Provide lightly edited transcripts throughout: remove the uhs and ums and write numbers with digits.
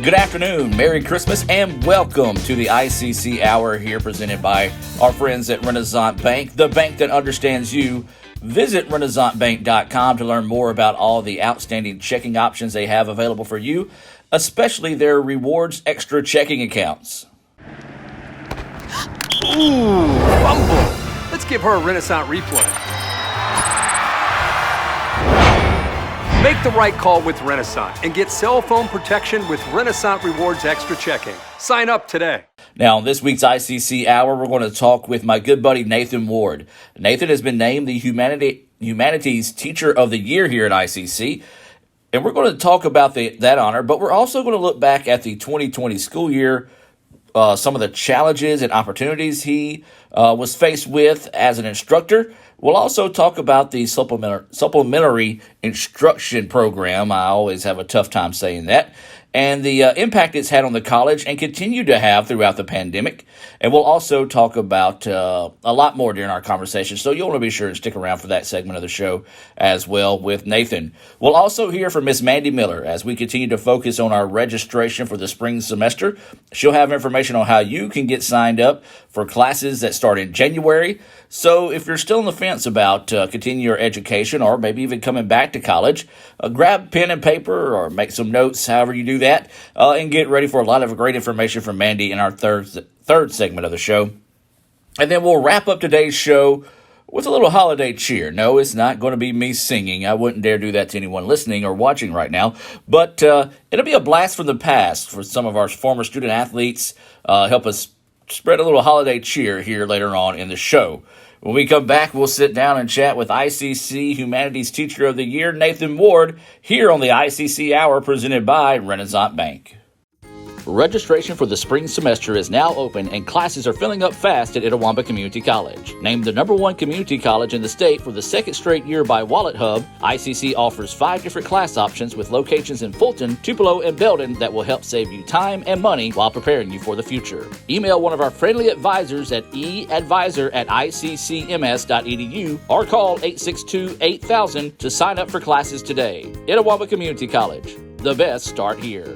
Good afternoon, Merry Christmas, and welcome to the ICC Hour here presented by our friends at Renasant Bank, the bank that understands you. Visit RenasantBank.com to learn more about all the outstanding checking options they have available for you, especially their rewards extra checking accounts. Ooh, fumble. Let's give her a Renasant replay. Make the right call with Renasant and get cell phone protection with Renasant Rewards Extra Checking. Sign up today. Now, on this week's ICC Hour, we're going to talk with my good buddy Nathan Ward. Nathan has been named the Humanities Teacher of the Year here at ICC, and we're going to talk about that honor, but we're also going to look back at the 2020 school year, some of the challenges and opportunities he was faced with as an instructor. We'll also talk about the supplementary instruction program. I always have a tough time saying that. And the impact it's had on the college and continue to have throughout the pandemic. And we'll also talk about a lot more during our conversation. So you'll want to be sure to stick around for that segment of the show as well with Nathan. We'll also hear from Miss Mandy Miller as we continue to focus on our registration for the spring semester. She'll have information on how you can get signed up for classes that start in January. So if you're still on the fence about continuing your education or maybe even coming back to college, grab pen and paper or make some notes, however you do that, and get ready for a lot of great information from Mandy in our third segment of the show. And then we'll wrap up today's show with a little holiday cheer. No, it's not going to be me singing. I wouldn't dare do that to anyone listening or watching right now. But it'll be a blast from the past for some of our former student athletes. Help us spread a little holiday cheer here later on in the show. When we come back, we'll sit down and chat with ICC Humanities Teacher of the Year, Nathan Ward, here on the ICC Hour presented by Renasant Bank. Registration for the spring semester is now open and classes are filling up fast at Itawamba Community College. Named the #1 community college in the state for the second straight year by Wallet Hub, ICC offers 5 different class options with locations in Fulton, Tupelo, and Belden that will help save you time and money while preparing you for the future. Email one of our friendly advisors at eadvisor@iccms.edu or call 862-8000 to sign up for classes today. Itawamba Community College. The best start here.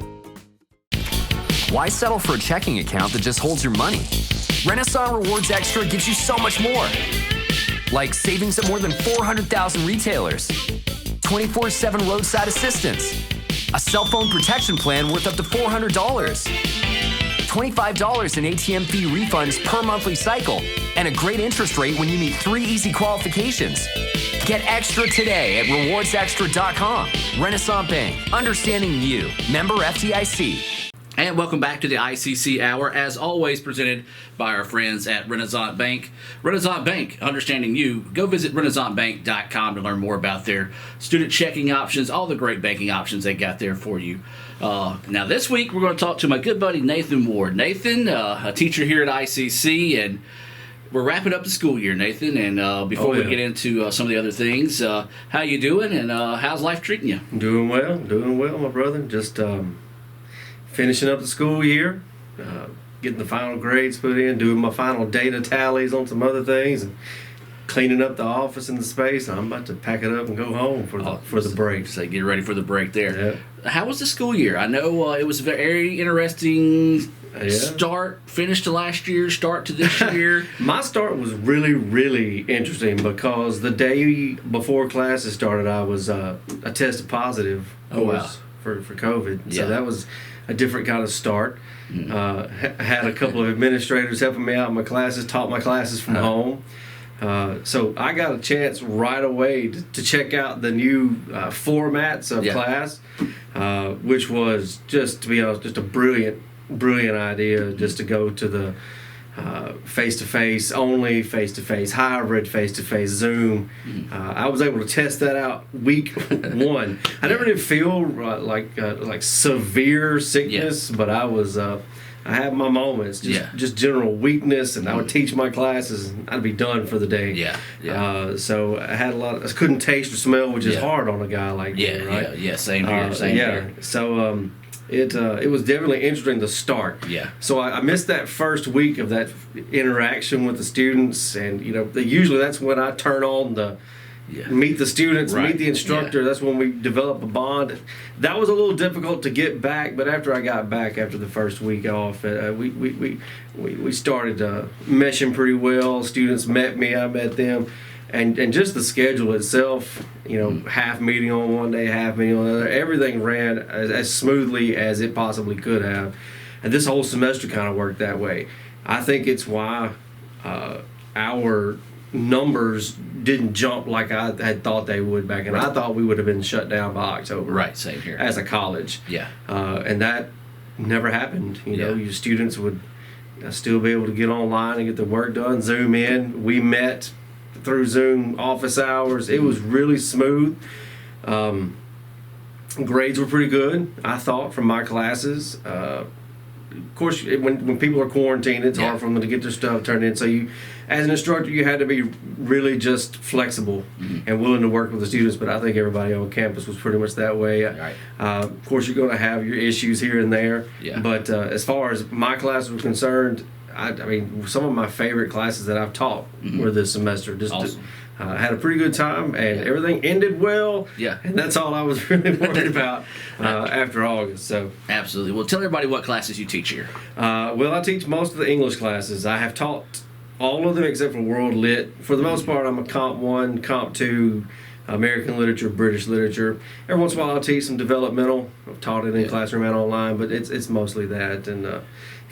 Why settle for a checking account that just holds your money? Renasant Rewards Extra gives you so much more. Like savings at more than 400,000 retailers, 24/7 roadside assistance, a cell phone protection plan worth up to $400, $25 in ATM fee refunds per monthly cycle, and a great interest rate when you meet 3 easy qualifications. Get extra today at rewardsextra.com. Renasant Bank, understanding you. Member FDIC. And welcome back to the ICC Hour, as always presented by our friends at Renasant Bank. Renasant Bank, understanding you. Go visit RenasantBank.com to learn more about their student checking options, all the great banking options they got there for you. Now this week we're going to talk to my good buddy Nathan Ward. Nathan, a teacher here at ICC, and we're wrapping up the school year, Nathan. And before we get into some of the other things, how you doing and how's life treating you? Doing well, my brother. Just finishing up the school year, getting the final grades put in, doing my final data tallies on some other things, and cleaning up the office and the space. I'm about to pack it up and go home for the break. So get ready for the break there. Yeah. How was the school year? I know it was a very interesting finish to last year, start to this year. My start was really, really interesting because the day before classes started, I was I tested positive for COVID. Yeah. So that was a different kind of start. Had a couple of administrators helping me out in my classes, taught my classes from home. So I got a chance right away to check out the new formats of class, which was, just to be honest, just a brilliant idea, just to go to the face-to-face only, face-to-face hybrid, face-to-face Zoom. I was able to test that out week 1. I never did feel like severe sickness, but I was I had my moments, just general weakness, and I would teach my classes, and I'd be done for the day. So I had I couldn't taste or smell, which is hard on a guy like me, right? Same here. Same here. So it was definitely interesting to start. So I missed that first week of that interaction with the students, and usually that's when I turn on the meet the students, Right. meet the instructor. That's when we develop a bond. That was a little difficult to get back, but after I got back after the first week off, we started meshing pretty well. Students met me, I met them. And just the schedule itself, half meeting on one day, half meeting on another, everything ran as smoothly as it possibly could have. And this whole semester kind of worked that way. I think it's why our numbers didn't jump like I had thought they would back then. I thought we would have been shut down by October. Right, same here. As a college. Yeah. And that never happened. Your students would still be able to get online and get their work done, Zoom in. We met through Zoom office hours. It was really smooth. Grades were pretty good, I thought, from my classes. Of course, when people are quarantined, it's hard for them to get their stuff turned in. So you, as an instructor, you had to be really just flexible and willing to work with the students. But I think everybody on campus was pretty much that way. Right. Of course, you're going to have your issues here and there. Yeah. But as far as my class was concerned, I mean, some of my favorite classes that I've taught were this semester. Just awesome. Had a pretty good time, and everything ended well. Yeah. And that's all I was really worried about after August. So. Absolutely. Well, tell everybody what classes you teach here. Well, I teach most of the English classes. I have taught all of them except for World Lit. For the most part, I'm a Comp 1, Comp 2, American Literature, British Literature. Every once in a while, I'll teach some developmental. I've taught it in classroom and online, but it's mostly that, and it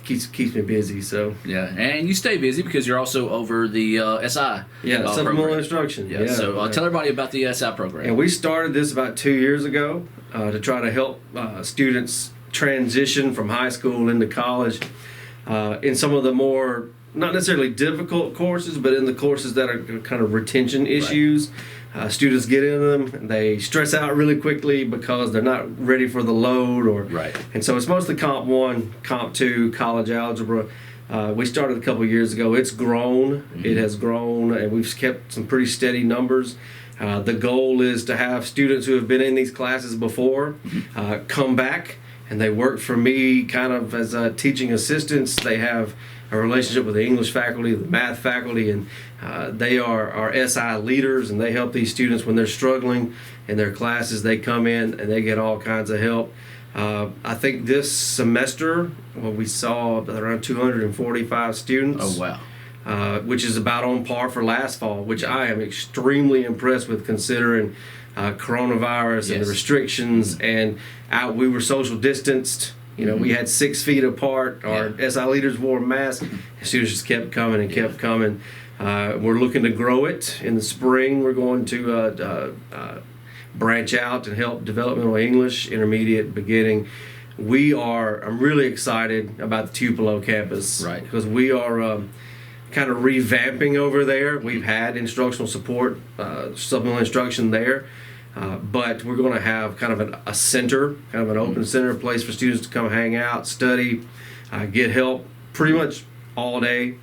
keeps me busy. So Yeah, and you stay busy because you're also over the SI. Supplemental program. Instruction. Yeah. So tell everybody about the SI program. And we started this about 2 years ago to try to help students transition from high school into college in some of the more, not necessarily difficult courses, but in the courses that are kind of retention issues. Students get in them, and they stress out really quickly because they're not ready for the load. And so it's mostly Comp 1, Comp 2, college algebra. We started a couple of years ago. It's grown. It has grown, and we've kept some pretty steady numbers. The goal is to have students who have been in these classes before come back, and they work for me kind of as teaching assistants. They have a relationship with the English faculty, the math faculty, and they are our SI leaders, and they help these students when they're struggling in their classes. They come in and they get all kinds of help. I think this semester, we saw around 245 students. Oh, wow. Which is about on par for last fall, which I am extremely impressed with considering coronavirus and the restrictions. And we were social distanced. We had 6 feet apart. Our SI leaders wore masks. Students just kept coming and kept coming. We're looking to grow it in the spring. We're going to branch out and help developmental English, intermediate, beginning. I'm really excited about the Tupelo campus. Right. Because we are kind of revamping over there. We've had instructional support, supplemental instruction there. But we're going to have kind of a center, kind of an open center, a place for students to come hang out, study, get help pretty much all day.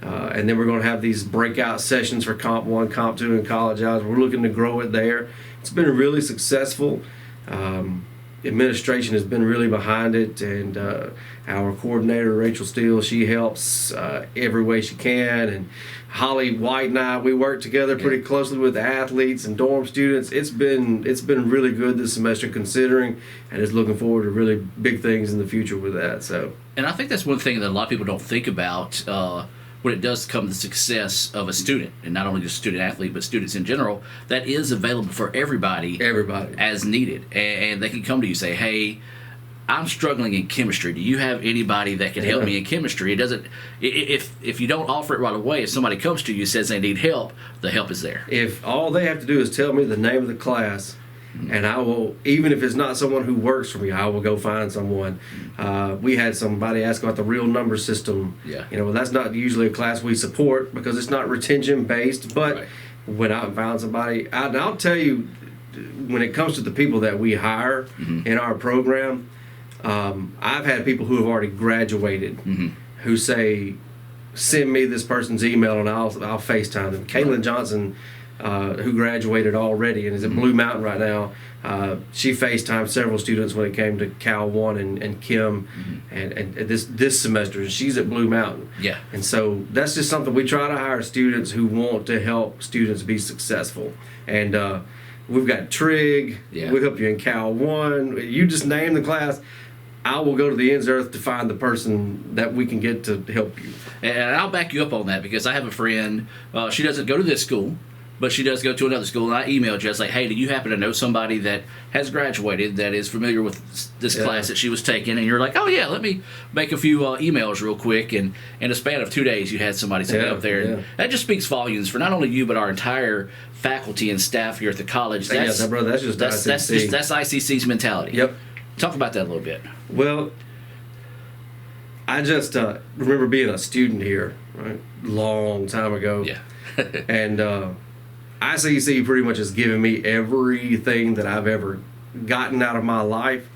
And then we're going to have these breakout sessions for Comp 1, Comp 2, and college algebra. We're looking to grow it there. It's been really successful. Administration has been really behind it, and our coordinator, Rachel Steele, she helps every way she can. And Holly White and I, we work together pretty closely with the athletes and dorm students. It's been really good this semester considering, and is looking forward to really big things in the future with that. So, and I think that's one thing that a lot of people don't think about when it does come to the success of a student, and not only just student athlete, but students in general, that is available for everybody as needed. And they can come to you and say, hey, I'm struggling in chemistry. Do you have anybody that can help me in chemistry? It doesn't. If you don't offer it right away, if somebody comes to you and says they need help, the help is there. If all they have to do is tell me the name of the class, and I will, even if it's not someone who works for me, I will go find someone. We had somebody ask about the real number system. Yeah. That's not usually a class we support because it's not retention based. But when I found somebody, and I'll tell you, when it comes to the people that we hire in our program, I've had people who have already graduated who say, send me this person's email and I'll FaceTime them. Caitlin Johnson who graduated already and is at Blue Mountain right now. She FaceTimed several students when it came to Cal 1 and Kim and this semester. She's at Blue Mountain. Yeah. And so that's just something we try to hire students who want to help students be successful. And we've got Trig. Yeah. We'll help you in Cal 1. You just name the class. I will go to the ends of earth to find the person that we can get to help you. And I'll back you up on that because I have a friend, she doesn't go to this school, but she does go to another school, and I emailed you. I was like, hey, do you happen to know somebody that has graduated that is familiar with this class that she was taking? And you're like, oh, yeah, let me make a few emails real quick. And in a span of 2 days, you had somebody sitting up there. And that just speaks volumes for not only you, but our entire faculty and staff here at the college. That's just ICC. That's ICC's mentality. Yep. Talk about that a little bit. Well, I just remember being a student here, right, long time ago. Yeah. And ICC pretty much has given me everything that I've ever gotten out of my life.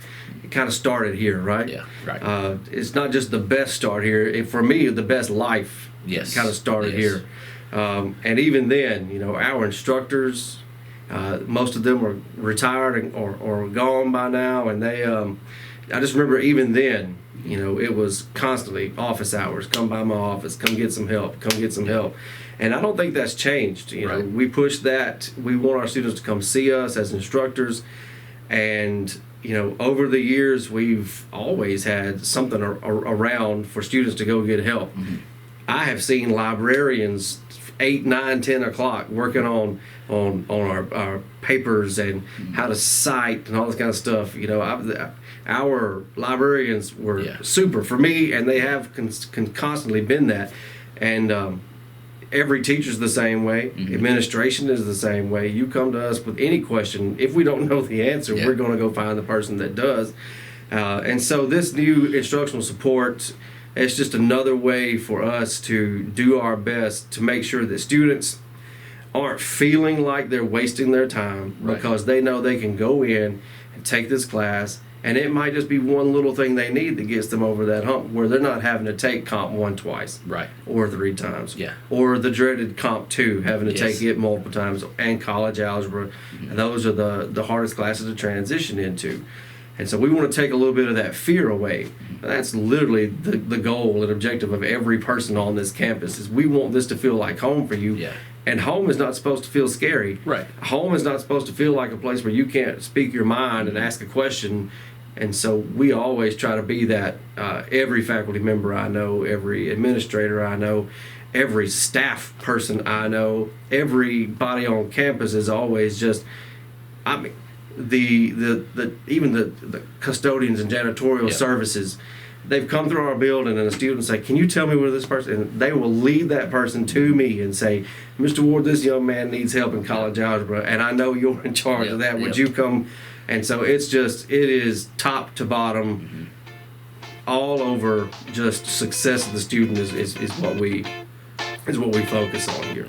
It kind of started here, right? Yeah, right. It's not just the best start here. For me, the best life kind of started here. And even then, you know, our instructors, most of them were retired or gone by now, and they I just remember even then, you know, it was constantly office hours. Come by my office. Come get some help. Come get some help. And I don't think that's changed. You know, we push that. We want our students to come see us as instructors. And, you know, over the years, we've always had something around for students to go get help. I have seen librarians 8, 9, 10 o'clock working on our papers and how to cite and all this kind of stuff. You know, our librarians were super for me, and they have constantly been that. And every teacher's the same way. Administration is the same way. You come to us with any question. If we don't know the answer, we're going to go find the person that does. And so this new instructional support, it's just another way for us to do our best to make sure that students aren't feeling like they're wasting their time because they know they can go in and take this class, and it might just be one little thing they need that gets them over that hump where they're not having to take Comp 1 twice or 3 times or the dreaded Comp 2, having to take it multiple times, and college algebra. And those are the hardest classes to transition into. And so we want to take a little bit of that fear away. That's literally the goal and objective of every person on this campus is we want this to feel like home for you. And home is not supposed to feel scary. Home is not supposed to feel like a place where you can't speak your mind and ask a question. And so we always try to be that. Every faculty member I know, every administrator I know, every staff person I know, everybody on campus is always just, I mean, even the custodians and janitorial services, they've come through our building and a student say, can you tell me where this person, and they will lead that person to me and say, Mr. Ward, this young man needs help in college algebra, and I know you're in charge of that. Would you come? And so it is top to bottom, all over. Just success of the student is what we focus on here.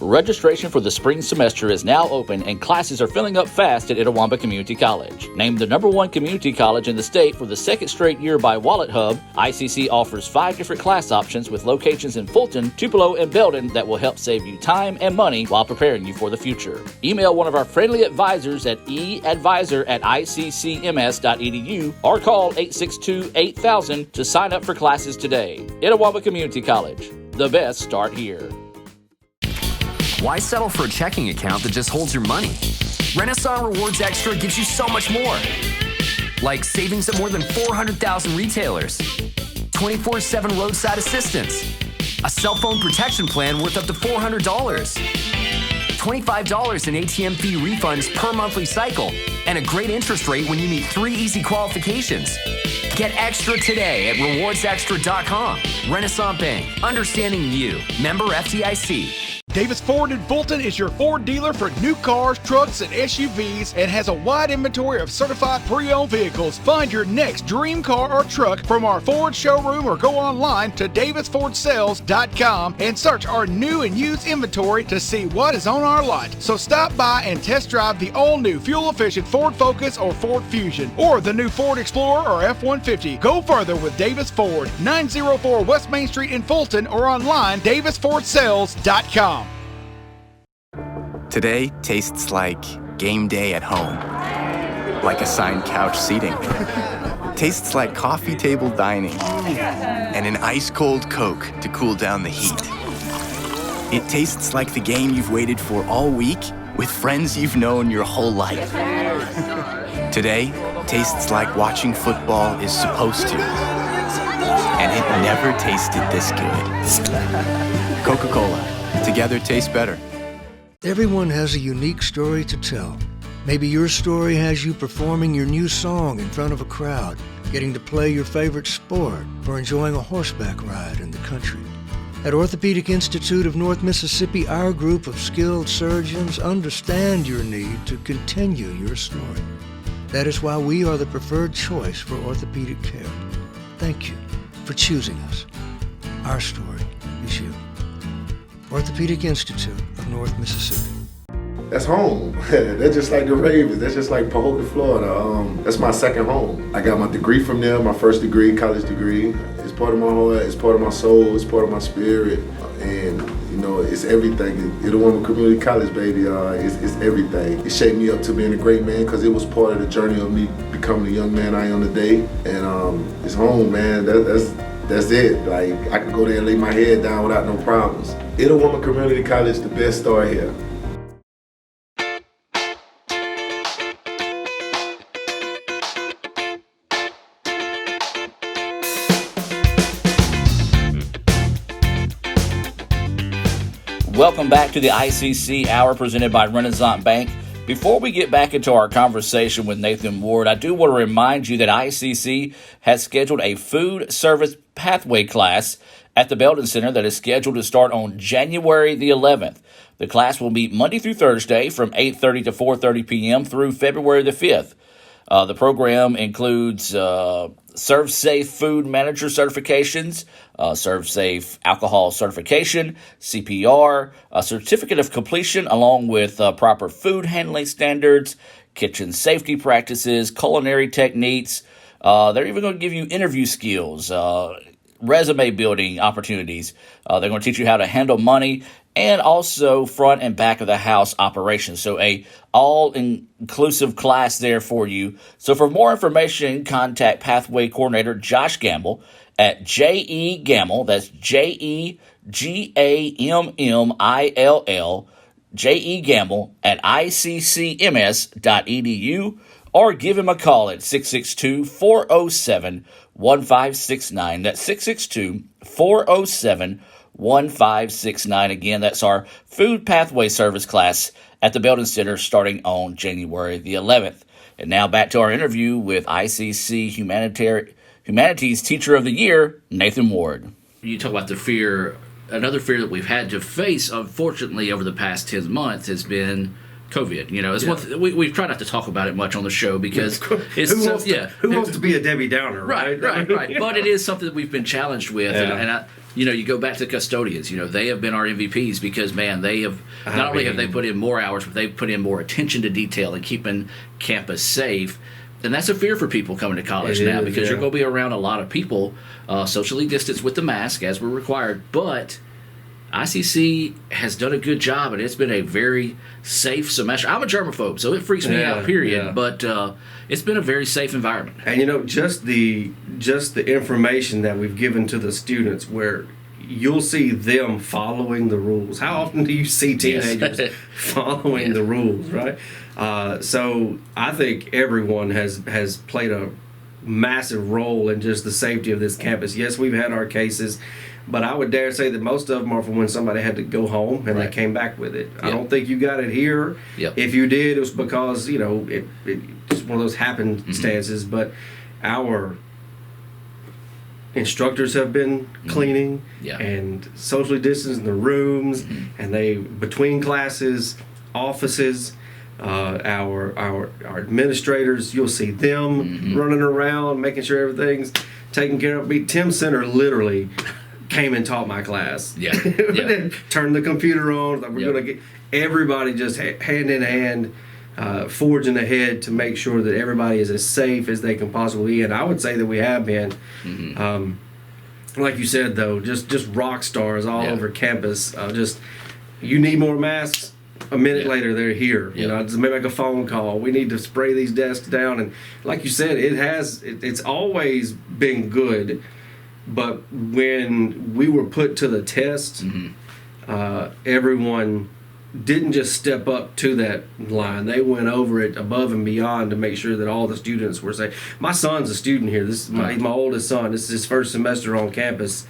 Registration for the spring semester is now open and classes are filling up fast at Itawamba Community College. Named the #1 community college in the state for the second straight year by Wallet Hub, ICC offers 5 different class options with locations in Fulton, Tupelo, and Belden that will help save you time and money while preparing you for the future. Email one of our friendly advisors at eadvisor@iccms.edu or call 862-8000 to sign up for classes today. Itawamba Community College, the best start here. Why settle for a checking account that just holds your money? Renasant Rewards Extra gives you so much more. Like savings at more than 400,000 retailers, 24/7 roadside assistance, a cell phone protection plan worth up to $400, $25 in ATM fee refunds per monthly cycle, and a great interest rate when you meet 3 easy qualifications. Get extra today at rewardsextra.com. Renasant Bank, understanding you. Member FDIC. Davis Ford in Fulton is your Ford dealer for new cars, trucks, and SUVs and has a wide inventory of certified pre-owned vehicles. Find your next dream car or truck from our Ford showroom or go online to davisfordsales.com and search our new and used inventory to see what is on our lot. So stop by and test drive the all-new fuel-efficient Ford Focus or Ford Fusion or the new Ford Explorer or F-150. Go further with Davis Ford, 904 West Main Street in Fulton or online davisfordsales.com. Today tastes like game day at home, like assigned couch seating. Tastes like coffee table dining and an ice-cold Coke to cool down the heat. It tastes like the game you've waited for all week with friends you've known your whole life. Today tastes like watching football is supposed to, and it never tasted this good. Coca-Cola, together tastes better. Everyone has a unique story to tell. Maybe your story has you performing your new song in front of a crowd, getting to play your favorite sport, or enjoying a horseback ride in the country. At Orthopedic Institute of North Mississippi, our group of skilled surgeons understand your need to continue your story. That is why we are the preferred choice for orthopedic care. Thank you for choosing us. Our story is you. Orthopedic Institute of North Mississippi. That's home. That's just like the Ravens. That's just like Pahokee, Florida. That's my second home. I got my degree from there, my first degree, college degree. It's part of my heart, it's part of my soul, it's part of my spirit. And, you know, it's everything. Itawamba Community College, baby, it's everything. It shaped me up to being a great man because it was part of the journey of me becoming the young man I am today. And it's home, man. That's it. Like, I could go there and lay my head down without no problems. Itawamba Community College, the best start here. Welcome back to the ICC Hour presented by Renasant Bank. Before we get back into our conversation with Nathan Ward, I do want to remind you that ICC has scheduled a food service pathway class at the Belden Center that is scheduled to start on January the 11th. The class will meet Monday through Thursday from 8:30 to 4:30 p.m. through February the 5th. The program includes Serve Safe Food Manager certifications, Serve Safe Alcohol certification, CPR, a certificate of completion along with proper food handling standards, kitchen safety practices, culinary techniques. They're even going to give you interview skills, resume building opportunities. They're going to teach you how to handle money and also front and back of the house operations. So a all-inclusive class there for you. So for more information, contact Pathway Coordinator Josh Gamble at J.E. Gamble, that's Jegammil, J.E. Gamble at iccms.edu, or give him a call at 662-407-1569. That's 662-407-1569. Again, that's our Food Pathway Service class at the Belden Center starting on January the 11th. And now back to our interview with ICC Humanities Teacher of the Year, Nathan Ward. You talk about the fear. Another fear that we've had to face, unfortunately, over the past 10 months has been COVID. You know, it's we've tried not to talk about it much on the show because it's who wants to be a Debbie Downer, right? Right. But it is something that we've been challenged with, and I, you go back to the custodians. They have been our MVPs because, man, they have not only have they put in more hours, but they've put in more attention to detail and keeping campus safe. And that's a fear for people coming to college now because you're going to be around a lot of people, socially distanced with the mask as we're required. But ICC has done a good job, and it's been a very safe semester. I'm a germaphobe, so it freaks me out, period. Yeah. But it's been a very safe environment. And just the information that we've given to the students, where you'll see them following the rules. How often do you see teenagers following the rules, right? So I think everyone has played a massive role in just the safety of this campus. Yes, we've had our cases, but I would dare say that most of them are from when somebody had to go home and they came back with it. I don't think you got it here. If you did, it was because, it's one of those happenstances. But our instructors have been cleaning Yeah. and socially distancing the rooms, and they between classes, offices. Our administrators, you'll see them running around, making sure everything's taken care of. Tim Center literally came and taught my class. Yeah. Yeah. Turned the computer on. Like, we're going to get everybody just hand in hand, forging ahead to make sure that everybody is as safe as they can possibly be. And I would say that we have been. Like you said, though, just rock stars all over campus. You need more masks. A minute later, they're here. You know, just maybe make a phone call. We need to spray these desks down. And like you said, it's always been good. But when we were put to the test, everyone didn't just step up to that line. They went over it above and beyond to make sure that all the students were safe. My son's a student here. He's my oldest son. This is his first semester on campus.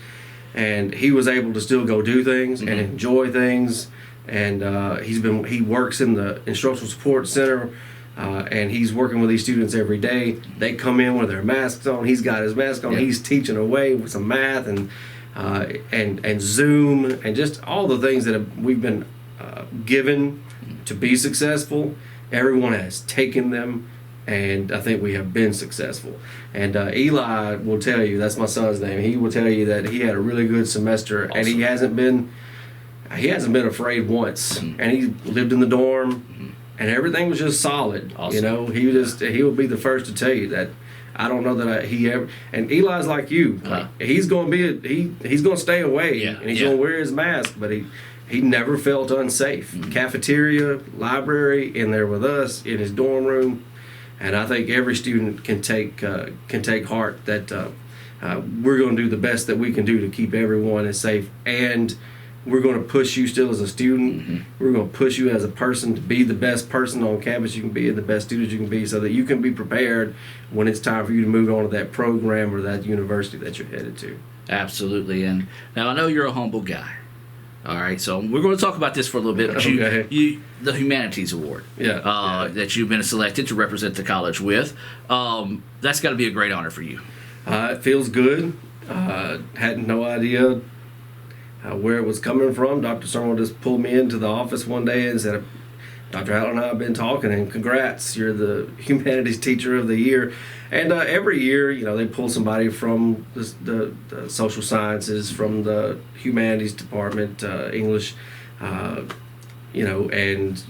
And he was able to still go do things and enjoy things. And he works in the instructional support center, and he's working with these students every day. They come in with their masks on. He's got his mask on. Yeah. He's teaching away with some math and Zoom and just all the things that we've been given to be successful. Everyone has taken them, and I think we have been successful. And Eli will tell you, that's my son's name. He will tell you that he had a really good semester, and he hasn't been afraid once. And he lived in the dorm, and everything was just solid. Awesome. You know, he will be the first to tell you that. I don't know that he ever. And Eli's like you. He's going to he's going to stay away, and he's going to wear his mask. But he never felt unsafe. Cafeteria, library, in there with us in his dorm room, and I think every student can take heart that we're going to do the best that we can do to keep everyone as safe. And we're going to push you still as a student. We're going to push you as a person to be the best person on campus you can be and the best student you can be, so that you can be prepared when it's time for you to move on to that program or that university that you're headed to. Absolutely. And now I know you're a humble guy. All right, so we're going to talk about this for a little bit. But Okay. The Humanities Award that you've been selected to represent the college with, that's got to be a great honor for you. It feels good. Had no idea where it was coming from. Dr. Sermon just pulled me into the office one day and said, Dr. Allen and I have been talking, and congrats, you're the Humanities Teacher of the Year. And every year, you know, they pull somebody from the social sciences, from the humanities department, English, you know, and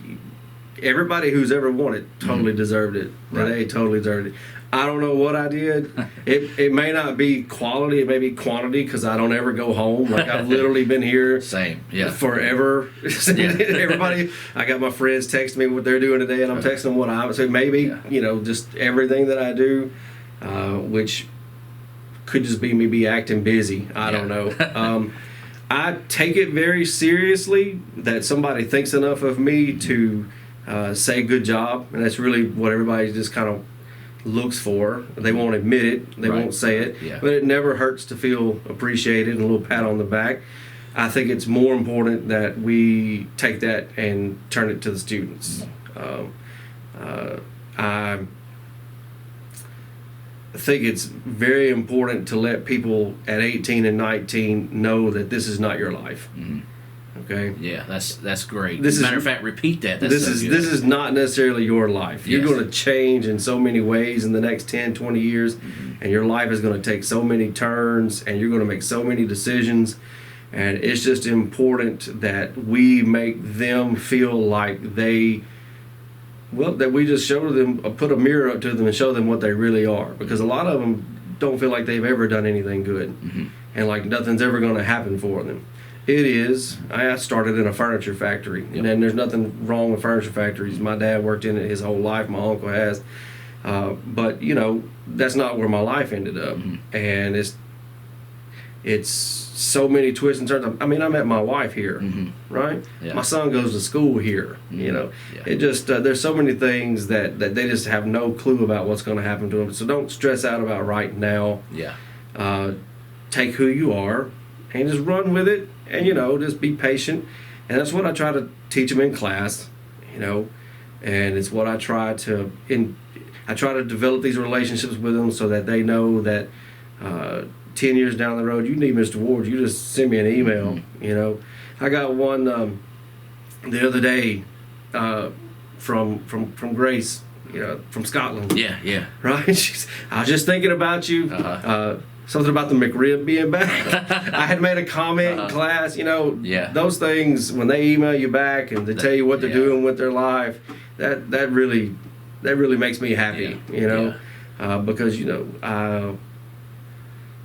everybody who's ever won it totally deserved it. Right. They totally deserved it. I don't know what I did. It may not be quality, it may be quantity, because I don't ever go home. Like, I've literally been here forever. Everybody, I got my friends texting me what they're doing today, and I'm texting them what I'm. So maybe, you know, just everything that I do, which could just be me be acting busy. I don't know. I take it very seriously that somebody thinks enough of me to say good job, and that's really what everybody just kind of looks for. They won't admit it, they won't say it, but it never hurts to feel appreciated and a little pat on the back. I think it's more important that we take that and turn it to the students. I think it's very important to let people at 18 and 19 know that this is not your life. Okay. Yeah, that's great. Matter of fact, repeat that. This is not necessarily your life. You're going to change in so many ways in the next 10, 20 years, and your life is going to take so many turns, and you're going to make so many decisions. And it's just important that we make them feel like that we just show them, put a mirror up to them and show them what they really are. Because a lot of them don't feel like they've ever done anything good, and like nothing's ever going to happen for them. It is. I started in a furniture factory, and there's nothing wrong with furniture factories. My dad worked in it his whole life. My uncle has. But, you know, that's not where my life ended up. And it's so many twists and turns. I mean, I met my wife here, right? My son goes to school here, you know. It just, there's so many things that they just have no clue about what's going to happen to them. So don't stress out about right now. Take who you are and just run with it. And, you know, just be patient. And that's what I try to teach them in class, you know. And it's what I try to develop these relationships with them so that they know that 10 years down the road, you need Mr. Ward, you just send me an email. You know, I got one the other day from Grace, you know, from Scotland. Yeah. Right? I was just thinking about you. Something about the McRib being back. I had made a comment in class, you know. Yeah. Those things, when they email you back and they tell you what they're doing with their life, that really makes me happy, you know. Because, you know,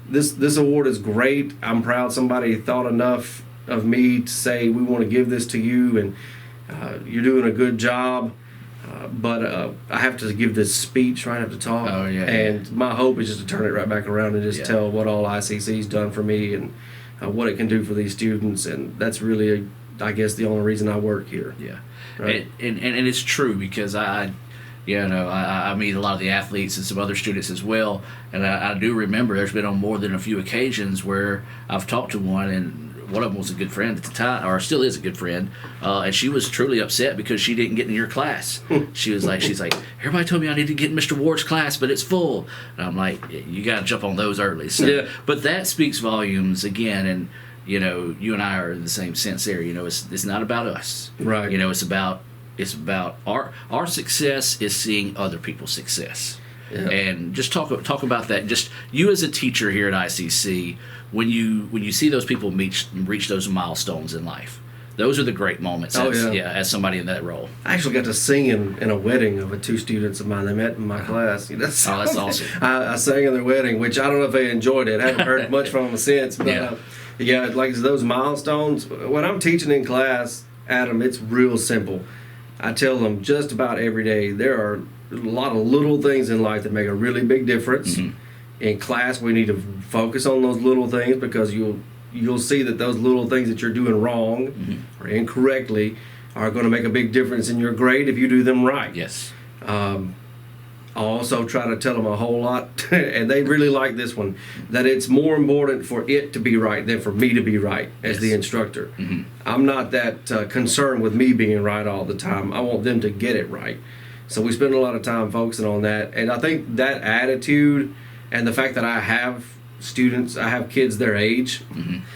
this award is great. I'm proud somebody thought enough of me to say, we want to give this to you, and you're doing a good job. But I have to give this speech, right? I have to talk. Oh, yeah. And my hope is just to turn it right back around and just tell what all ICC's done for me and what it can do for these students. And that's really, I guess, the only reason I work here. Yeah. Right? And it's true, because I meet a lot of the athletes and some other students as well. And I do remember there's been on more than a few occasions where I've talked to one, and one of them was a good friend at the time, or still is a good friend, and she was truly upset because she didn't get in your class. She's like, everybody told me I need to get in Mr. Ward's class, but it's full. And I'm like, you got to jump on those early. So, but that speaks volumes again, and you know, you and I are in the same sense there. You know, it's not about us, right? You know, it's about our success is seeing other people's success. Yeah. And just talk about that. Just you as a teacher here at ICC, when you see those people reach those milestones in life, those are the great moments. As somebody in that role. I actually got to sing in a wedding of two students of mine. They met in my class. That's awesome. I sang in their wedding, which I don't know if they enjoyed it. I haven't heard much from them since. But like those milestones. When I'm teaching in class, Adam, it's real simple. I tell them just about every day there are a lot of little things in life that make a really big difference. In class, we need to focus on those little things, because you'll see that those little things that you're doing wrong or incorrectly are going to make a big difference in your grade if you do them right. Yes. I also try to tell them a whole lot, and they really like this one, that it's more important for it to be right than for me to be right as the instructor. I'm not that concerned with me being right all the time. I want them to get it right. So we spend a lot of time focusing on that. And I think that attitude and the fact that I have kids their age,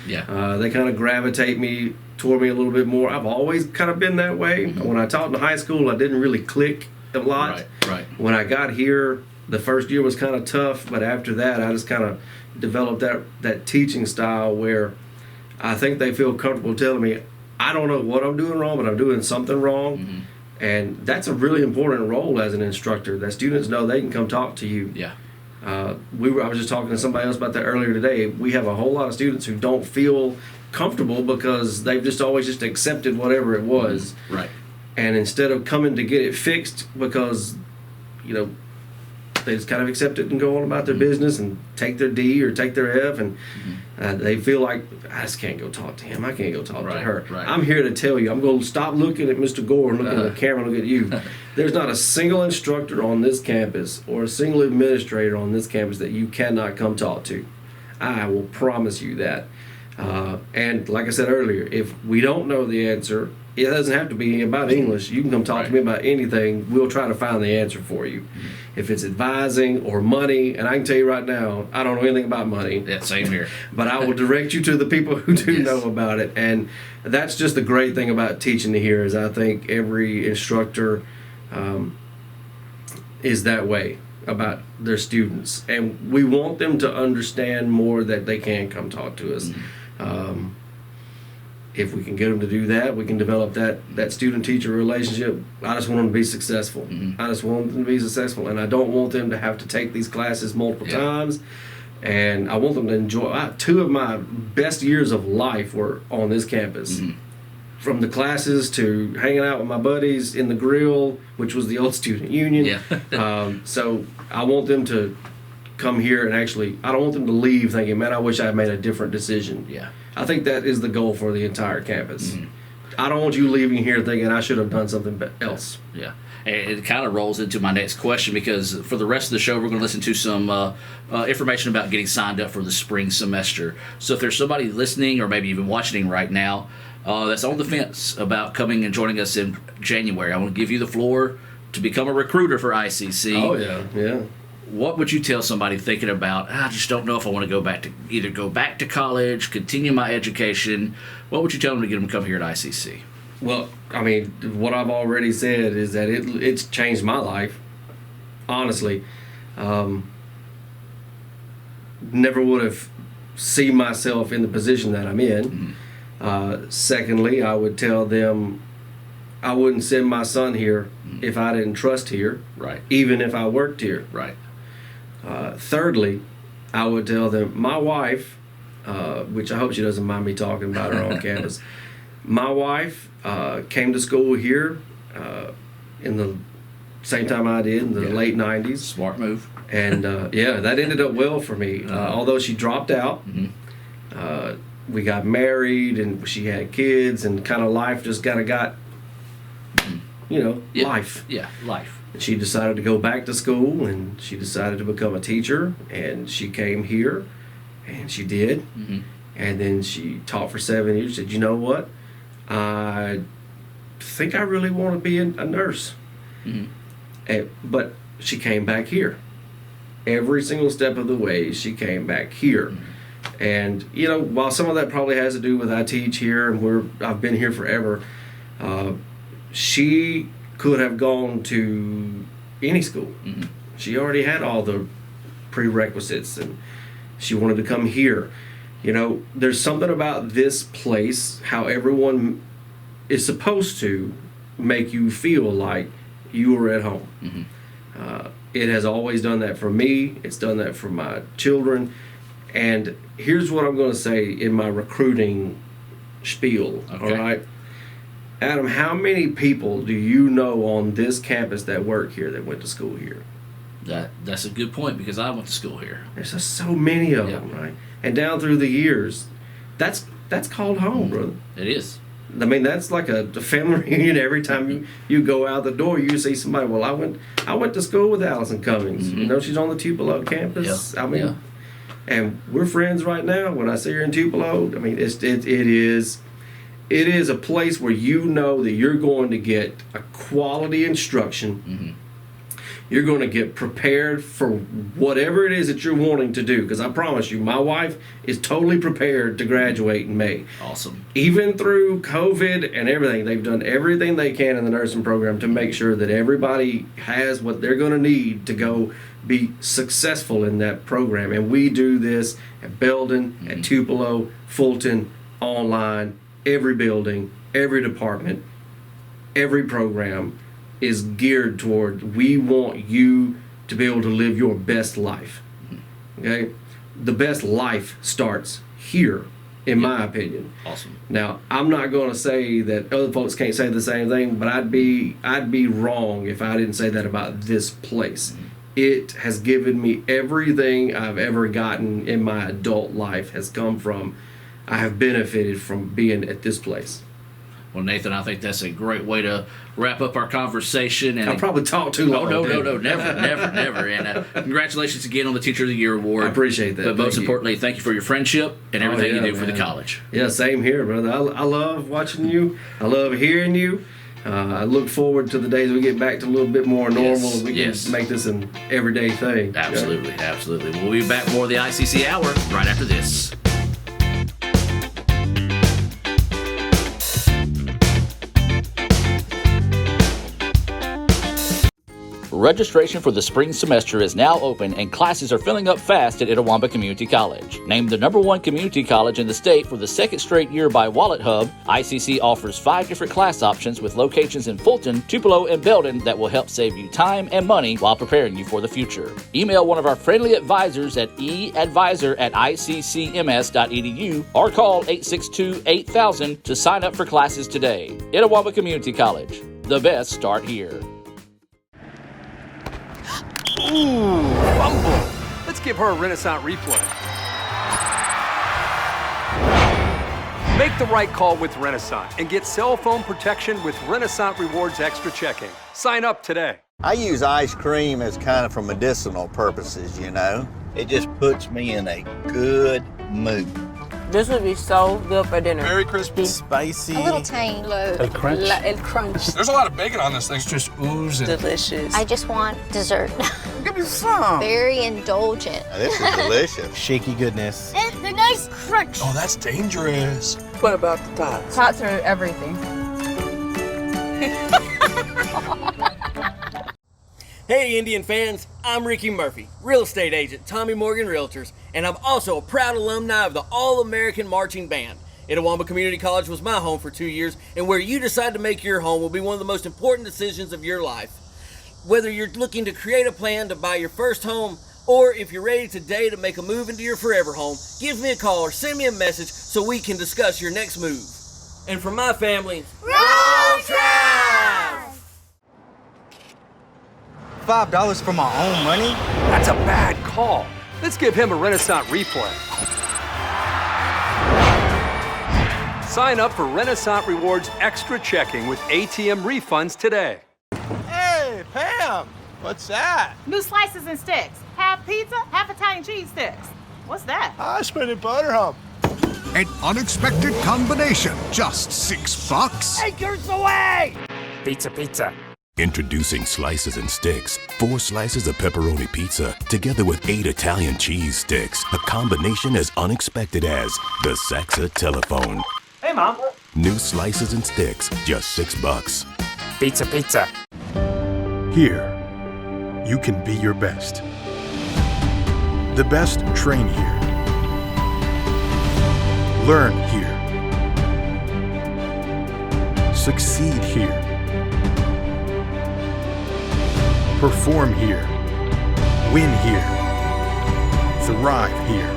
they kind of gravitate toward me a little bit more. I've always kind of been that way. When I taught in high school, I didn't really click a lot. Right. When I got here, the first year was kind of tough, but after that, I just kind of developed that teaching style where I think they feel comfortable telling me, I don't know what I'm doing wrong, but I'm doing something wrong. And that's a really important role as an instructor, that students know they can come talk to you. Yeah. I was just talking to somebody else about that earlier today. We have a whole lot of students who don't feel comfortable because they've just always just accepted whatever it was. Right. And instead of coming to get it fixed, because, you know, they just kind of accept it and go on about their business and take their D or take their F, and they feel like, I just can't go talk to him. I can't go talk to her. Right. I'm here to tell you. I'm going to stop looking at Mr. Gore and looking at the camera and look at you. There's not a single instructor on this campus or a single administrator on this campus that you cannot come talk to. I will promise you that. And like I said earlier, if we don't know the answer, it doesn't have to be about English. You can come talk to me about anything. We'll try to find the answer for you. If it's advising or money, and I can tell you right now, I don't know anything about money. Yeah, same here. But I will direct you to the people who do know about it. And that's just the great thing about teaching here, is I think every instructor is that way about their students. And we want them to understand more that they can come talk to us. If we can get them to do that, we can develop that student-teacher relationship. I just want them to be successful. I just want them to be successful, and I don't want them to have to take these classes multiple times. And I want them to enjoy. Two of my best years of life were on this campus. From the classes to hanging out with my buddies in the grill, which was the old student union. So I want them to come here and actually, I don't want them to leave thinking, man, I wish I had made a different decision. I think that is the goal for the entire campus. I don't want you leaving here thinking I should have done something else. And it kind of rolls into my next question, because for the rest of the show, we're going to listen to some information about getting signed up for the spring semester. So if there's somebody listening or maybe even watching right now that's on the fence about coming and joining us in January, I want to give you the floor to become a recruiter for ICC. what would you tell somebody thinking about, I just don't know if I want to go back to college, continue my education? What would you tell them to get them to come here at ICC? Well, I mean, what I've already said is that it's changed my life, honestly. Never would have seen myself in the position that I'm in. Secondly, I would tell them I wouldn't send my son here if I didn't trust here, Right. even if I worked here. Right. Thirdly, I would tell them my wife, which I hope she doesn't mind me talking about her on campus. My wife came to school here in the same time I did, in the late 90s. Smart move. And that ended up well for me. Although she dropped out, we got married and she had kids, and kind of life just got life. Yeah, life. She decided to go back to school, and she decided to become a teacher, and she came here, and she did. And then she taught for 7 years. Said, you know what? I think I really want to be a nurse. But she came back here. Every single step of the way, she came back here. And, while some of that probably has to do with I teach here and I've been here forever, she could have gone to any school. She already had all the prerequisites, and she wanted to come here. There's something about this place, how everyone is supposed to make you feel like you are at home. It has always done that for me. It's done that for my children. And here's what I'm going to say in my recruiting spiel. Okay. All right, Adam, how many people do you know on this campus that work here that went to school here? That's a good point, because I went to school here. There's just so many of them, right? And down through the years, that's called home, brother. It is. I mean, that's like a family reunion. Every time you go out the door, you see somebody. Well, I went to school with Allison Cummings. She's on the Tupelo campus. Yeah. I mean, and we're friends right now. When I see her in Tupelo, I mean, it is a place where you know that you're going to get a quality instruction. You're going to get prepared for whatever it is that you're wanting to do. Because I promise you, my wife is totally prepared to graduate in May. Awesome. Even through COVID and everything, they've done everything they can in the nursing program to make sure that everybody has what they're going to need to go be successful in that program. And we do this at Belden, at Tupelo, Fulton, online, every building, every department, every program is geared toward, we want you to be able to live your best life. Okay? The best life starts here, in my opinion. Awesome. Now, I'm not going to say that other folks can't say the same thing, but I'd be wrong if I didn't say that about this place. It has given me everything I've ever gotten in my adult life has come from, I have benefited from being at this place. Well, Nathan, I think that's a great way to wrap up our conversation. And I probably talked too long. No, never. And congratulations again on the Teacher of the Year award. I appreciate that. But most importantly, thank you for your friendship and everything you do for the college. Yeah, same here, brother. I love watching you. I love hearing you. I look forward to the days we get back to a little bit more normal and we can make this an everyday thing. Absolutely. We'll be back more of the ICC Hour right after this. Registration for the spring semester is now open and classes are filling up fast at Itawamba Community College. Named the #1 community college in the state for the second straight year by Wallet Hub, ICC offers 5 different class options with locations in Fulton, Tupelo, and Belden that will help save you time and money while preparing you for the future. Email one of our friendly advisors at eadvisor@iccms.edu or call 862-8000 to sign up for classes today. Itawamba Community College. The best start here. Ooh, fumble. Let's give her a Renasant replay. Make the right call with Renasant and get cell phone protection with Renasant Rewards Extra Checking. Sign up today. I use ice cream as kind of for medicinal purposes, It just puts me in a good mood. This would be so good for dinner. Very crispy. Spicy. A little tang. A crunch. El crunch. There's a lot of bacon on this thing. It's just oozing. Delicious. I just want dessert. Give Give me some. Very indulgent. Now, this is delicious. Shaky goodness. And the nice crunch. Oh, that's dangerous. What about the tots? Tots are everything. Hey Indian fans, I'm Ricky Murphy, real estate agent, Tommy Morgan Realtors, and I'm also a proud alumni of the All-American Marching Band. Itawamba Community College was my home for 2 years, and where you decide to make your home will be one of the most important decisions of your life. Whether you're looking to create a plan to buy your first home, or if you're ready today to make a move into your forever home, give me a call or send me a message so we can discuss your next move. And for my family, Roll Tide! $5 for my own money? That's a bad call. Let's give him a Renasant replay. Sign up for Renasant Rewards Extra Checking with ATM refunds today. Hey, Pam, what's that? New slices and sticks. Half pizza, half Italian cheese sticks. What's that? I spent a butter hump. An unexpected combination. Just $6. Acres away! Pizza, pizza. Introducing Slices and Sticks. 4 slices of pepperoni pizza together with 8 Italian cheese sticks. A combination as unexpected as the Saxa telephone. Hey, Mom. New Slices and Sticks, just $6. Pizza, pizza. Here, you can be your best. The best train here. Learn here. Succeed here. Perform here. Win here. Thrive here.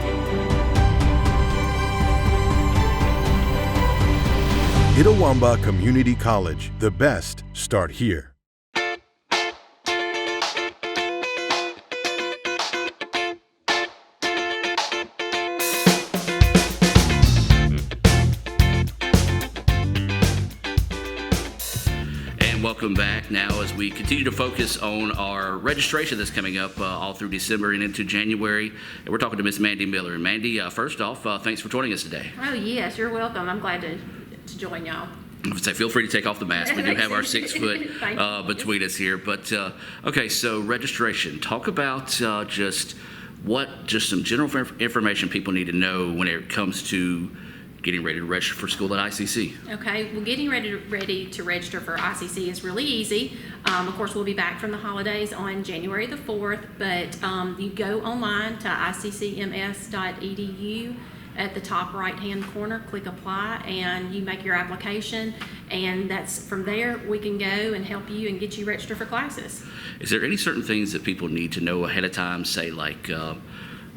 Itawamba Community College. The best start here. Welcome back now as we continue to focus on our registration that's coming up all through December and into January. And we're talking to Miss Mandy Miller. And Mandy, first off, thanks for joining us today. Oh, yes, you're welcome. I'm glad to join y'all. I would say feel free to take off the mask. We do have our 6 foot between us here. But, okay, so registration. Talk about just some general information people need to know when it comes to getting ready to register for school at ICC. Okay, well, getting ready to register for ICC is really easy. Of course, we'll be back from the holidays on January the 4th, but you go online to iccms.edu. At the top right-hand corner, click apply, and you make your application, and that's from there we can go and help you and get you registered for classes. Is there any certain things that people need to know ahead of time, say like, I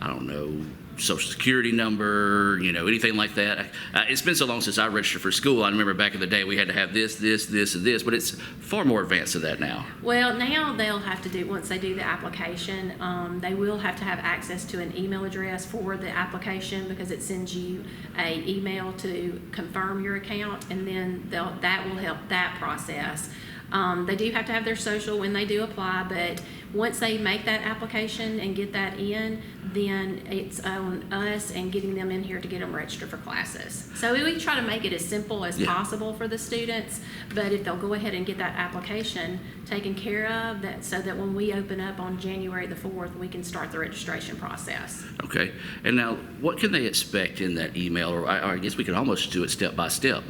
don't know, social security number, anything like that? It's been so long since I registered for school. I remember back in the day we had to have this, and this, but it's far more advanced than that now. Well, now they'll have to do, once they do the application, they will have to have access to an email address for the application, because it sends you an email to confirm your account, and then that will help that process. They do have to have their social when they do apply, but once they make that application and get that in, then it's on us and getting them in here to get them registered for classes. So we try to make it as simple as possible for the students, but if they'll go ahead and get that application taken care of, so that when we open up on January the 4th, we can start the registration process. Okay, and now what can they expect in that email, or I guess we could almost do it step by step.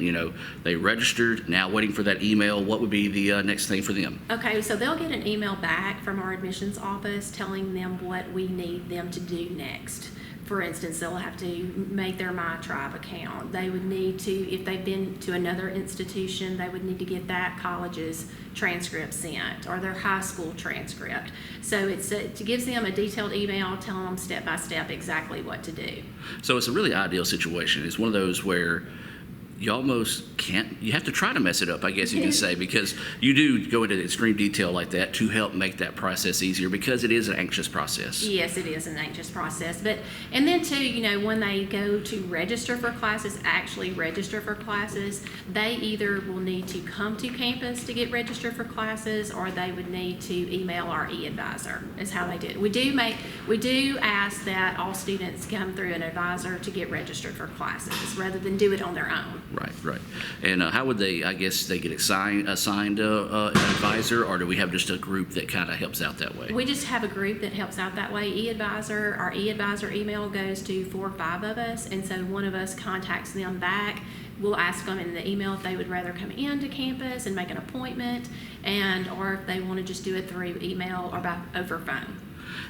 They registered, now waiting for that email. What would be the next thing for them? Okay, so they'll get an email back from our admissions office telling them what we need them to do next. For instance, they'll have to make their My Tribe account. They would need to, if they've been to another institution, they would need to get that college's transcript sent, or their high school transcript. So it gives them a detailed email telling them step by step exactly what to do. So it's a really ideal situation. It's one of those where you almost you have to try to mess it up, I guess you can say, because you do go into extreme detail like that to help make that process easier, because it is an anxious process. Yes, it is an anxious process. And then too, when they go to register for classes, they either will need to come to campus to get registered for classes, or they would need to email our e-advisor, is how they do it. We do ask that all students come through an advisor to get registered for classes rather than do it on their own. Right. And how would they, I guess, they get assigned an advisor, or do we have just a group that kind of helps out that way? We just have a group that helps out that way. Our e-advisor email goes to 4 or 5 of us, and so one of us contacts them back. We'll ask them in the email if they would rather come into campus and make an appointment, or if they want to just do it through email or over phone.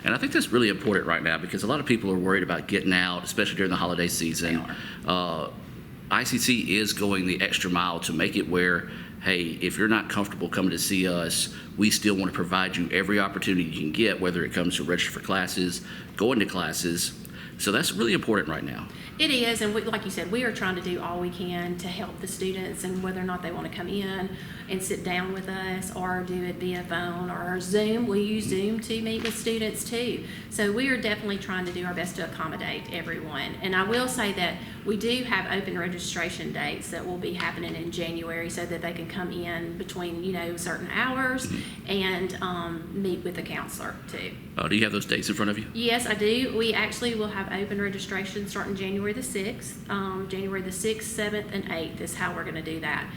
And I think that's really important right now because a lot of people are worried about getting out, especially during the holiday season. ICC is going the extra mile to make it where, hey, if you're not comfortable coming to see us, we still want to provide you every opportunity you can get, whether it comes to register for classes, going to classes. So that's really important right now. It is, and like you said, we are trying to do all we can to help the students, and whether or not they want to come in and sit down with us or do it via phone or Zoom. We use Zoom to meet with students too. So we are definitely trying to do our best to accommodate everyone. And I will say that we do have open registration dates that will be happening in January so that they can come in between, certain hours and meet with a counselor too. Do you have those dates in front of you? Yes, I do. We actually will have open registration starting January the 6th. January the 6th, 7th, and 8th is how we're going to do that.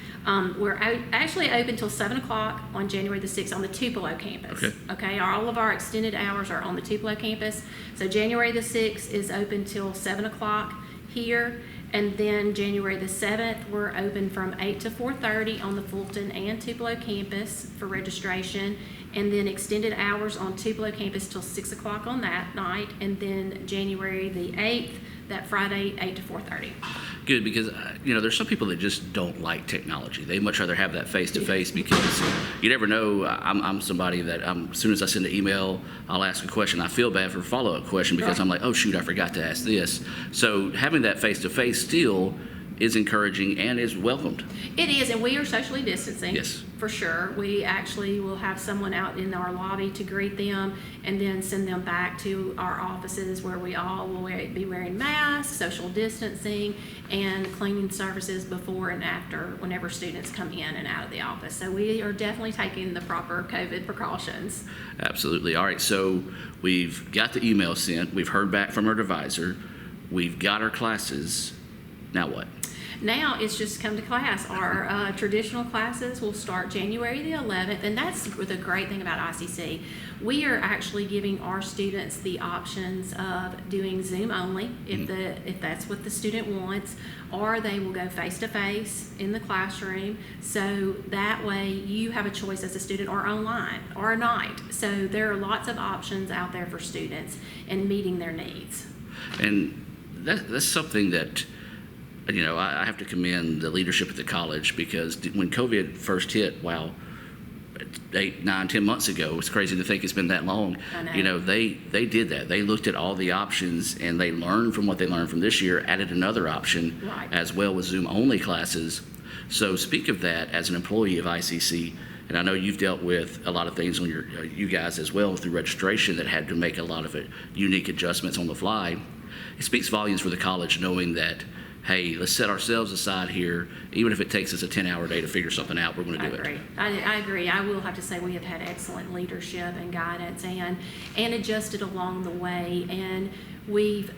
We're actually open till 7 o'clock on January the 6th on the Tupelo campus. Okay. All of our extended hours are on the Tupelo campus. So January the 6th is open till 7 o'clock here. And then January the 7th, we're open from 8 to 4:30 on the Fulton and Tupelo campus for registration. And then extended hours on Tupelo campus till 6 o'clock on that night. And then January the 8th, that Friday, 8 to 4:30. Good, because there's some people that just don't like technology. They much rather have that face-to-face because you never know. I'm somebody that as soon as I send an email, I'll ask a question. I feel bad for a follow-up question because I'm like, oh shoot, I forgot to ask this. So having that face-to-face still is encouraging and is welcomed. It is, and we are socially distancing. Yes. For sure. We actually will have someone out in our lobby to greet them and then send them back to our offices where we all will be wearing masks, social distancing, and cleaning services before and after whenever students come in and out of the office. So we are definitely taking the proper COVID precautions. Absolutely. All right, so we've got the email sent. We've heard back from our advisor. We've got our classes. Now what? Now it's just come to class. Our traditional classes will start January the 11th, and that's the great thing about ICC. We are actually giving our students the options of doing Zoom only, if that's what the student wants, or they will go face-to-face in the classroom. So that way you have a choice as a student, or online, or a night. So there are lots of options out there for students and meeting their needs. And that's something that I have to commend the leadership at the college because when COVID first hit, 8, 9, 10 months ago, it's crazy to think it's been that long. I know. They did that. They looked at all the options and they learned from what they learned from this year, added another option as well with Zoom-only classes. So speak of that as an employee of ICC, and I know you've dealt with a lot of things on you guys as well through registration that had to make a lot of unique adjustments on the fly. It speaks volumes for the college knowing that, hey, let's set ourselves aside here. Even if it takes us a 10-hour day to figure something out, we're going to do it. I agree. I will have to say we have had excellent leadership and guidance and adjusted along the way. And we've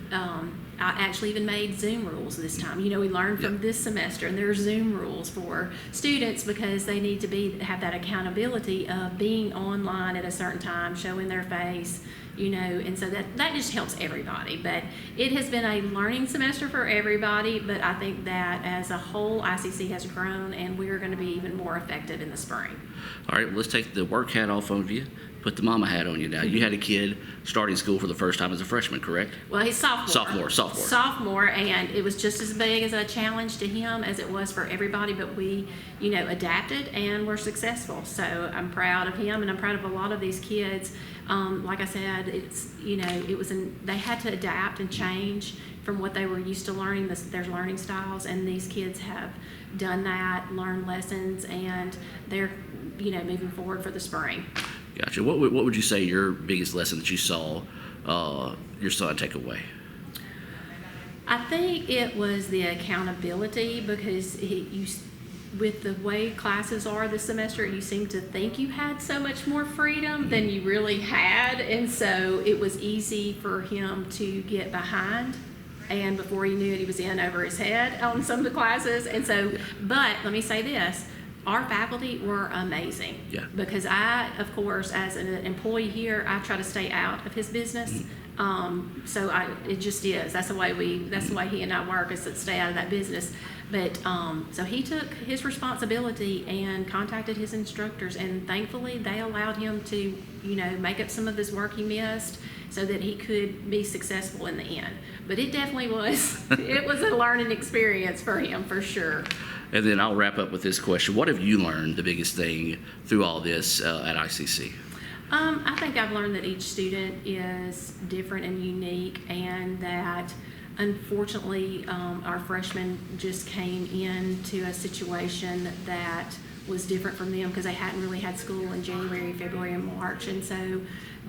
I actually even made Zoom rules this time. We learned from this semester, and there are Zoom rules for students because they need to have that accountability of being online at a certain time, showing their face, and so that just helps everybody. But it has been a learning semester for everybody, but I think that as a whole, ICC has grown, and we're going to be even more effective in the spring. All right, well, let's take the work hat off of you. Put the mama hat on you now. You had a kid starting school for the first time as a freshman, correct? Well, he's sophomore. Sophomore, and it was just as big as a challenge to him as it was for everybody, but we, adapted and were successful. So I'm proud of him, and I'm proud of a lot of these kids. Like I said, they had to adapt and change from what they were used to learning, their learning styles, and these kids have done that, learned lessons, and they're, moving forward for the spring. Gotcha. What would you say your biggest lesson that you saw your son take away? I think it was the accountability because with the way classes are this semester, you seem to think you had so much more freedom than you really had, and so it was easy for him to get behind And before he knew it, he was in over his head on some of the classes. And so, but let me say this, our faculty were amazing. Yeah. Because I, of course, as an employee here, I try to stay out of his business. It just is. That's the way he and I work, is to stay out of that business. But so he took his responsibility and contacted his instructors, and thankfully they allowed him to, make up some of his work he missed so that he could be successful in the end. But it definitely was, it was a learning experience for him, for sure. And then I'll wrap up with this question. What have you learned the biggest thing through all this at ICC? I think I've learned that each student is different and unique, and that unfortunately our freshmen just came into a situation that was different from them because they hadn't really had school in January, February, and March, and so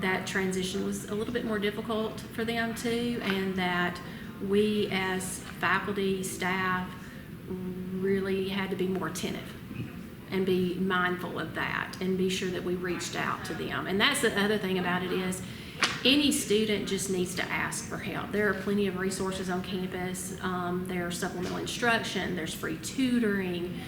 that transition was a little bit more difficult for them too, and that we as faculty, staff, really had to be more attentive and be mindful of that and be sure that we reached out to them. And that's the other thing about it is any student just needs to ask for help. There are plenty of resources on campus. There's supplemental instruction, there's free tutoring,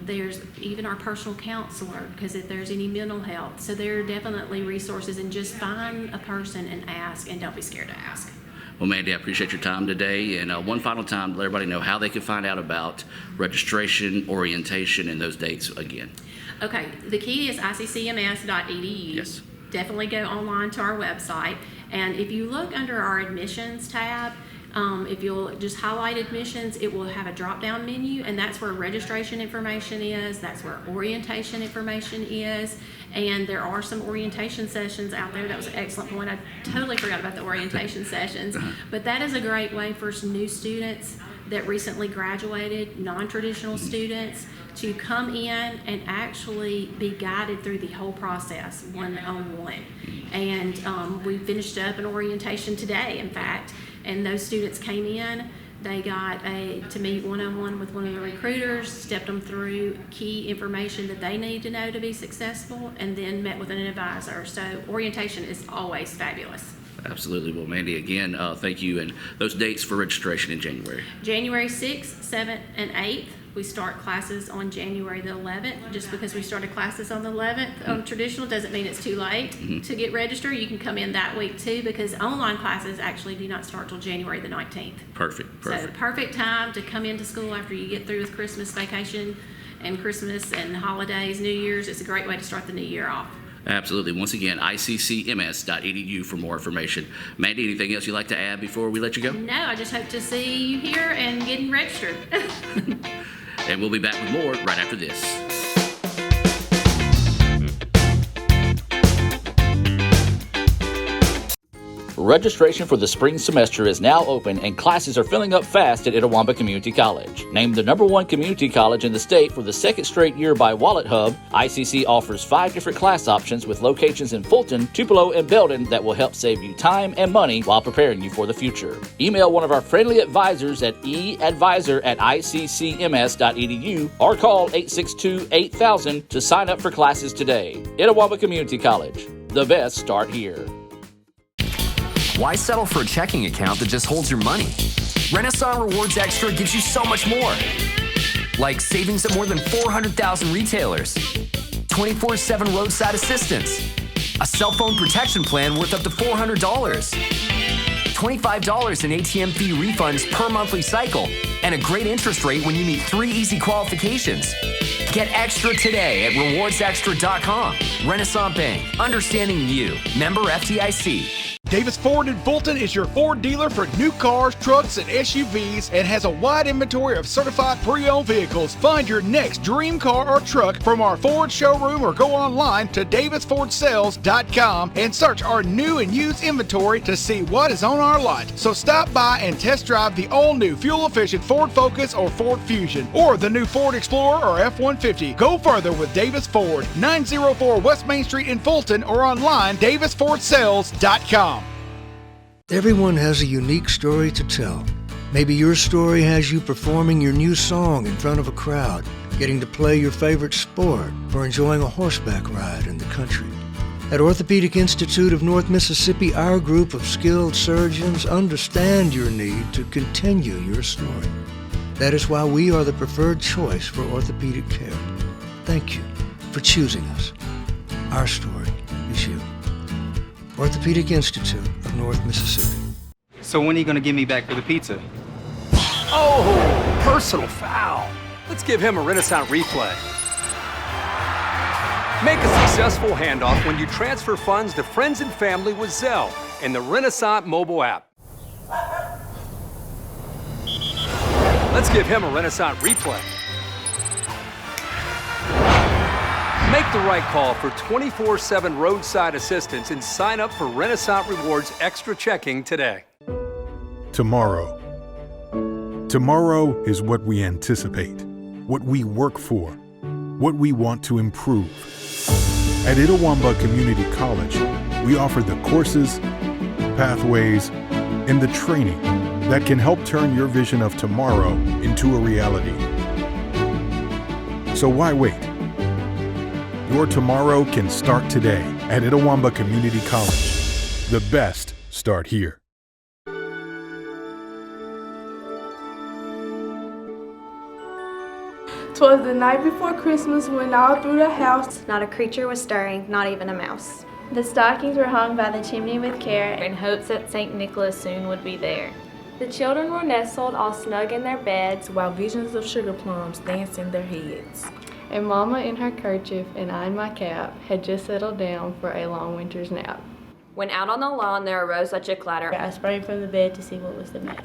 there's even our personal counselor, because if there's any mental health. So there are definitely resources, and just find a person and ask, and don't be scared to ask. Well, Mandy, I appreciate your time today. And one final time, let everybody know how they can find out about registration, orientation, and those dates again. Okay, the key is iccms.edu. Yes. Definitely go online to our website. And if you look under our admissions tab, if you'll just highlight admissions, it will have a drop-down menu, and that's where registration information is, that's where orientation information is, and there are some orientation sessions out there. That was an excellent point. I totally forgot about the orientation sessions, but that is a great way for new students that recently graduated, non-traditional students, to come in and actually be guided through the whole process one-on-one. And we finished up an orientation today, in fact, and those students came in, they got to meet one-on-one with one of the recruiters, stepped them through key information that they need to know to be successful, and then met with an advisor. So orientation is always fabulous. Absolutely. Well, Mandy, again, thank you. And those dates for registration in January? January 6th, 7th, and 8th. We start classes on January the 11th. Just because we started classes on the 11th on traditional doesn't mean it's too late to get registered. You can come in that week too, because online classes actually do not start till January the 19th. Perfect. So perfect time to come into school after you get through with Christmas vacation and Christmas and holidays, New Year's. It's a great way to start the new year off. Absolutely. Once again, iccms.edu for more information. Mandy, anything else you'd like to add before we let you go? No, I just hope to see you here and getting registered. And we'll be back with more right after this. Registration for the spring semester is now open, and classes are filling up fast at Itawamba Community College. Named the #1 community college in the state for the second straight year by Wallet Hub, ICC offers 5 different class options with locations in Fulton, Tupelo, and Belden that will help save you time and money while preparing you for the future. Email one of our friendly advisors at eadvisor@iccms.edu or call 862-8000 to sign up for classes today. Itawamba Community College. The best start here. Why settle for a checking account that just holds your money? Renasant Rewards Extra gives you so much more. Like savings at more than 400,000 retailers, 24/7 roadside assistance, a cell phone protection plan worth up to $400, $25 in ATM fee refunds per monthly cycle, and a great interest rate when you meet 3 easy qualifications. Get extra today at rewardsextra.com. Renasant Bank, understanding you. Member FDIC. Davis Ford in Fulton is your Ford dealer for new cars, trucks, and SUVs, and has a wide inventory of certified pre-owned vehicles. Find your next dream car or truck from our Ford showroom or go online to davisfordsales.com and search our new and used inventory to see what is on our lot. So stop by and test drive the all-new fuel-efficient Ford Focus or Ford Fusion, or the new Ford Explorer or F-150. Go further with Davis Ford, 904 West Main Street in Fulton, or online davisfordsales.com. Everyone has a unique story to tell. Maybe your story has you performing your new song in front of a crowd, getting to play your favorite sport, or enjoying a horseback ride in the country. At Orthopedic Institute of North Mississippi, our group of skilled surgeons understand your need to continue your story. That is why we are the preferred choice for orthopedic care. Thank you for choosing us. Our story is you. Orthopedic Institute of North Mississippi. So when are you going to give me back for the pizza? Oh, personal foul. Let's give him a Renasant replay. Make a successful handoff when you transfer funds to friends and family with Zelle and the Renasant mobile app. Let's give him a Renasant replay. Make the right call for 24/7 roadside assistance and sign up for Renasant Rewards Extra Checking today. Tomorrow. Tomorrow is what we anticipate, what we work for, what we want to improve. At Itawamba Community College, we offer the courses, pathways, and the training that can help turn your vision of tomorrow into a reality. So why wait? Your tomorrow can start today at Itawamba Community College. The best start here. "'Twas the night before Christmas when all through the house not a creature was stirring, not even a mouse. The stockings were hung by the chimney with care in hopes that St. Nicholas soon would be there. The children were nestled all snug in their beds while visions of sugar plums danced in their heads. And Mama in her kerchief and I in my cap had just settled down for a long winter's nap. When out on the lawn there arose such a clatter, I sprang from the bed to see what was the matter.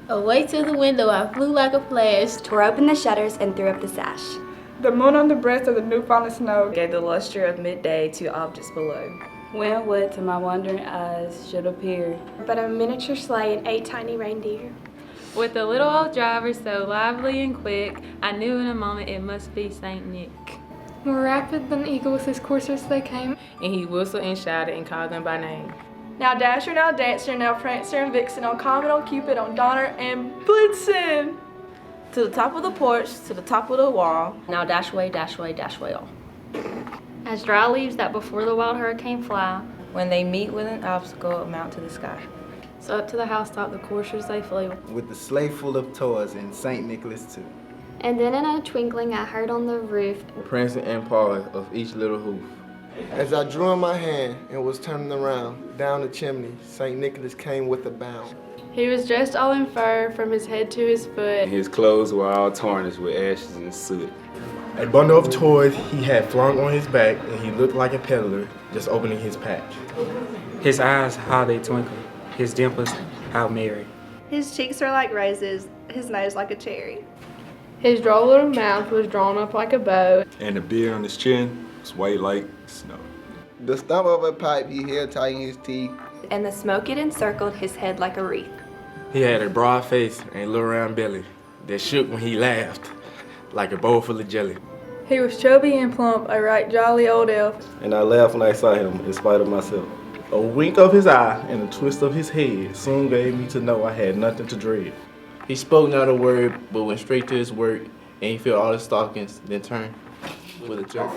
Away to the window I flew like a flash, tore open the shutters and threw up the sash. The moon on the breast of the new-fallen snow gave the luster of midday to objects below. When what to my wondering eyes should appear but a miniature sleigh and 8 tiny reindeer. With the little old driver so lively and quick, I knew in a moment it must be St. Nick. More rapid than eagles his coursers they came, and he whistled and shouted and called them by name. Now Dasher, now Dancer, now Prancer and Vixen, on Comet, on Cupid, on Donner and Blitzen. To the top of the porch, to the top of the wall. Now dash away, dash away, dash away all. As dry leaves that before the wild hurricane fly, when they meet with an obstacle, mount to the sky. So up to the housetop the coursers they flew, with the sleigh full of toys and St. Nicholas too. And then in a twinkling I heard on the roof, prancing and pawing of each little hoof. As I drew in my hand and was turning around, down the chimney, St. Nicholas came with a bound. He was dressed all in fur from his head to his foot. And his clothes were all tarnished with ashes and soot. A bundle of toys he had flung on his back, and he looked like a peddler just opening his pack. His eyes, how they twinkle, his dimples, how merry. His cheeks were like roses, his nose like a cherry. His droll little mouth was drawn up like a bow, and the beard on his chin was white like snow. The stump of a pipe he held tight in his teeth, and the smoke it encircled his head like a wreath. He had a broad face and a little round belly that shook when he laughed, like a bowl full of jelly. He was chubby and plump, a right jolly old elf. And I laughed when I saw him, in spite of myself. A wink of his eye and a twist of his head soon gave me to know I had nothing to dread. He spoke not a word, but went straight to his work, and he filled all his stockings, then turned with a jerk.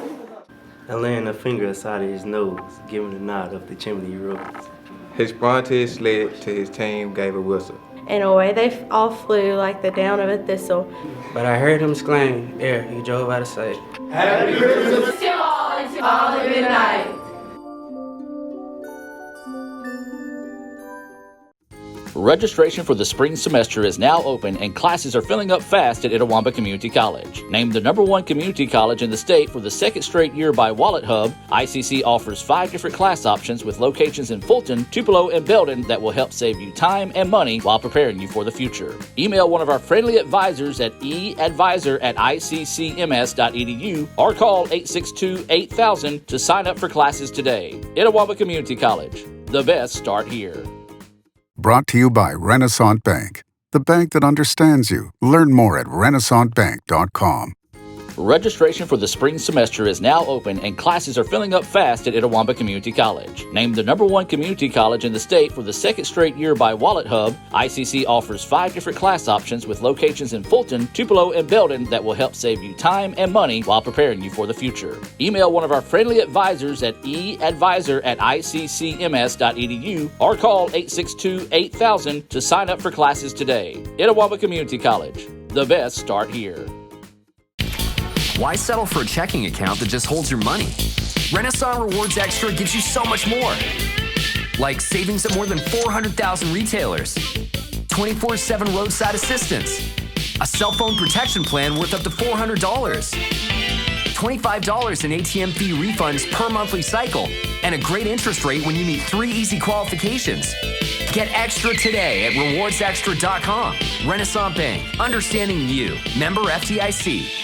And laying a finger aside of his nose, giving a nod up the chimney he rose. His sprung to his sled, to his team gave a whistle. And away they all flew like the down of a thistle. But I heard him exclaim ere he drove out of sight. Happy Christmas to all and to all a good night. Registration for the spring semester is now open and classes are filling up fast at Itawamba Community College. Named the #1 community college in the state for the second straight year by Wallet Hub, ICC offers 5 different class options with locations in Fulton, Tupelo, and Belden that will help save you time and money while preparing you for the future. Email one of our friendly advisors at eadvisor@iccms.edu or call 862-8000 to sign up for classes today. Itawamba Community College. The best start here. Brought to you by Renasant Bank, the bank that understands you. Learn more at renasantbank.com. Registration for the spring semester is now open and classes are filling up fast at Itawamba Community College. Named the #1 community college in the state for the second straight year by Wallet Hub, ICC offers 5 different class options with locations in Fulton, Tupelo, and Belden that will help save you time and money while preparing you for the future. Email one of our friendly advisors at eadvisor@iccms.edu or call 862-8000 to sign up for classes today. Itawamba Community College. The best start here. Why settle for a checking account that just holds your money? Renasant Rewards Extra gives you so much more. Like savings at more than 400,000 retailers, 24/7 roadside assistance, a cell phone protection plan worth up to $400, $25 in ATM fee refunds per monthly cycle, and a great interest rate when you meet 3 easy qualifications. Get extra today at rewardsextra.com. Renasant Bank, understanding you. Member FDIC.